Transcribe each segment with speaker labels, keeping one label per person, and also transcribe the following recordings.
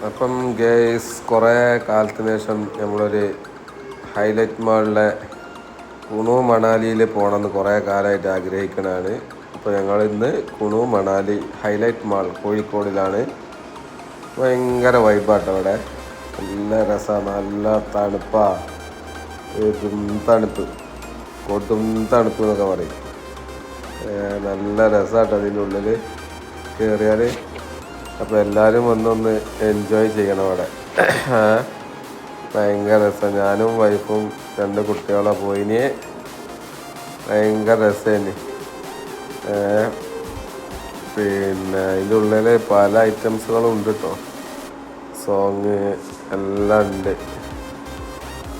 Speaker 1: അപ്പം ഗേസ് കുറേ കാലത്തിന് ശേഷം നമ്മളൊരു ഹൈലൈറ്റ് മാളിലെ കുണു മണാലിയിൽ പോകണമെന്ന് കുറേ കാലമായിട്ട് ആഗ്രഹിക്കണതാണ്. അപ്പോൾ ഞങ്ങളിന്ന് കുണു മണാലി ഹൈലൈറ്റ് മാൾ കോഴിക്കോടിലാണ്. ഭയങ്കര വൈബാട്ടോ അവിടെ. നല്ല രസമാണ്, നല്ല തണുപ്പാണ്, തണുപ്പ്, കൊടും തണുപ്പ് എന്നൊക്കെ പറയും. നല്ല രസമാട്ടോ അതിൻ്റെ ഉള്ളിൽ കയറിയാൽ. അപ്പോൾ എല്ലാവരും വന്നൊന്ന് എൻജോയ് ചെയ്യണം അവിടെ. ഭയങ്കര രസം. ഞാനും വൈഫും 2 കുട്ടികളെ പോയിന്. ഭയങ്കര രസമാണ്. പിന്നെ അതിൻ്റെ ഉള്ളിൽ പല ഐറ്റംസുകളും ഉണ്ട് കേട്ടോ. സോങ് എല്ലാം ഉണ്ട്.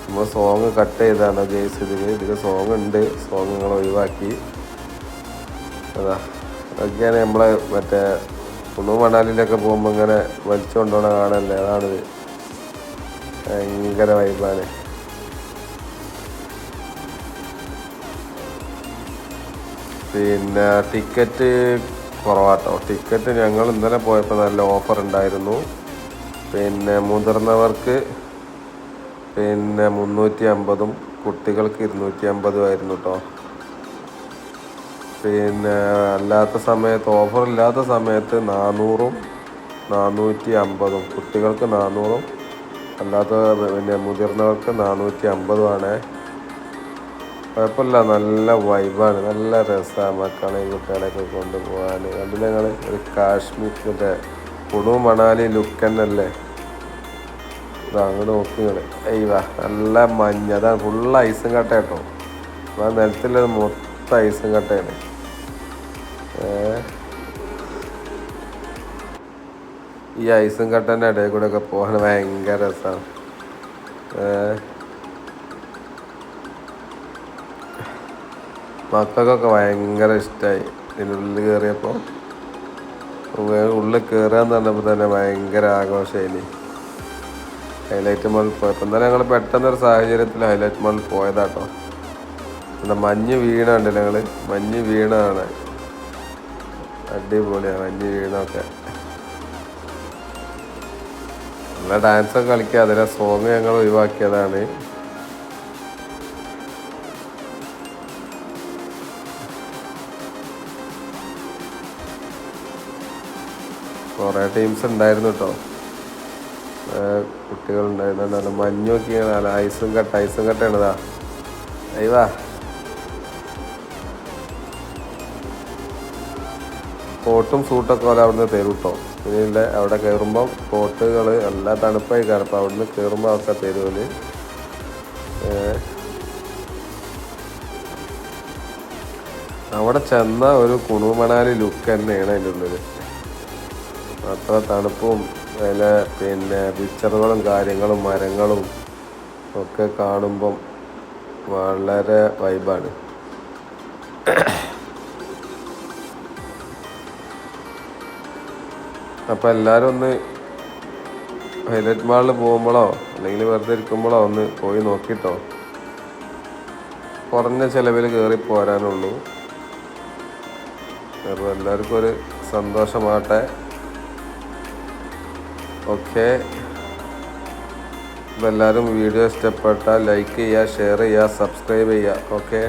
Speaker 1: നമ്മൾ സോങ് കട്ട് ചെയ്താണ് ഗേസ്. ഇതിൽ സോങ് ഉണ്ട്, സോങ് നിങ്ങൾ ഒഴിവാക്കി. അതാ അതൊക്കെയാണ് നമ്മളെ മറ്റേ കുണു മണാലിയിലൊക്കെ പോകുമ്പോൾ ഇങ്ങനെ വലിച്ചു കൊണ്ടുപോകണ കാണല്ലേ, അതാണിത്. ഭയങ്കര വൈബാണ്. പിന്നെ ടിക്കറ്റ് കുറവാട്ടോ. ടിക്കറ്റ് ഞങ്ങൾ ഇന്നലെ പോയപ്പോൾ നല്ല ഓഫർ ഉണ്ടായിരുന്നു. പിന്നെ മുതിർന്നവർക്ക് 350, കുട്ടികൾക്ക് 250 ആയിരുന്നു കേട്ടോ. പിന്നെ അല്ലാത്ത സമയത്ത്, ഓഫർ ഇല്ലാത്ത സമയത്ത് 400-ഉം 450, കുട്ടികൾക്ക് 400-ഉം അല്ലാത്ത പിന്നെ മുതിർന്നവർക്ക് 450 കുഴപ്പമില്ല. നല്ല വൈബാണ്, നല്ല രസമാണ് മക്കളെയും കുട്ടികളെയൊക്കെ കൊണ്ടുപോകാൻ. കണ്ടില്ല ഞങ്ങൾ ഒരു കാശ്മീരിൻ്റെ കുണു മണാലി ലുക്ക് തന്നെയല്ലേ. അങ്ങോട്ട് നോക്കി നിങ്ങൾ. അയ്യവാ നല്ല മഞ്ഞ്, അതാണ് ഫുള്ള് ഐസും കട്ട കേട്ടോ. ആ നിലത്തിലത് മൊത്തം ഐസും കട്ടയാണ്. ഈ ഐസും കട്ടൻ്റെ ഇടയിൽ കൂടെ ഒക്കെ പോകാൻ ഭയങ്കര രസമാണ്. മക്കൾക്കൊക്കെ ഭയങ്കര ഇഷ്ടമായി ഇതിനുള്ളിൽ കയറിയപ്പോൾ. ഉള്ളിൽ കയറാന്ന് പറഞ്ഞപ്പോൾ തന്നെ ഭയങ്കര ആഘോഷമായി. ഹൈലൈറ്റ് മാളിൽ പോയപ്പോൾ എന്നാലും ഞങ്ങൾ പെട്ടെന്നൊരു സാഹചര്യത്തിൽ ഹൈലൈറ്റ് മാളിൽ പോയതാട്ടോ. പിന്നെ മഞ്ഞ് വീണുണ്ട്, ഞങ്ങൾ മഞ്ഞ് വീണാണ്. അടിപൊളിയാണ് മഞ്ഞ് വീണൊക്കെ. നല്ല ഡാൻസൊക്കെ കളിക്കുക. അതിലെ സോങ് ഞങ്ങൾ ഒഴിവാക്കിയതാണ്. കുറേ ടീംസ് ഉണ്ടായിരുന്നു കേട്ടോ, കുട്ടികളുണ്ടായിരുന്നു. മഞ്ഞ് നോക്കിയാണ്, ഐസും കട്ടയാണിതാ. അയ്യവാ കോട്ടും സൂട്ടൊക്കെ പോലെ അവിടുന്ന് തരും കേട്ടോ. പിന്നെ അവിടെ കയറുമ്പം കോട്ടുകൾ നല്ല തണുപ്പായി കയറും. അപ്പോൾ അവിടുന്ന് കയറുമ്പോൾ അവർക്ക് തരുമല്ലോ. അവിടെ ചെന്ന ഒരു കുണു മണാലി ലുക്ക് തന്നെയാണ് അതിൻ്റെ ഉള്ളിൽ. അത്ര തണുപ്പും പിന്നെ പിക്ചറുകളും കാര്യങ്ങളും മരങ്ങളും ഒക്കെ കാണുമ്പം വളരെ വൈബാണ്. അപ്പോൾ എല്ലാവരും ഒന്ന് ഹൈലൈറ്റ് മാളിൽ പോകുമ്പോഴോ അല്ലെങ്കിൽ വെറുതെ ഇരിക്കുമ്പോഴോ ഒന്ന് പോയി നോക്കിട്ടോ. കുറഞ്ഞ ചിലവിൽ കയറി പോരാനുള്ളൂ. അപ്പോൾ എല്ലാവർക്കും ഒരു സന്തോഷമാകട്ടെ. ഓക്കെ, അപ്പോൾ എല്ലാവരും വീഡിയോ ഇഷ്ടപ്പെട്ടാൽ ലൈക്ക് ചെയ്യുക, ഷെയർ ചെയ്യുക, സബ്സ്ക്രൈബ് ചെയ്യുക. ഓക്കെ.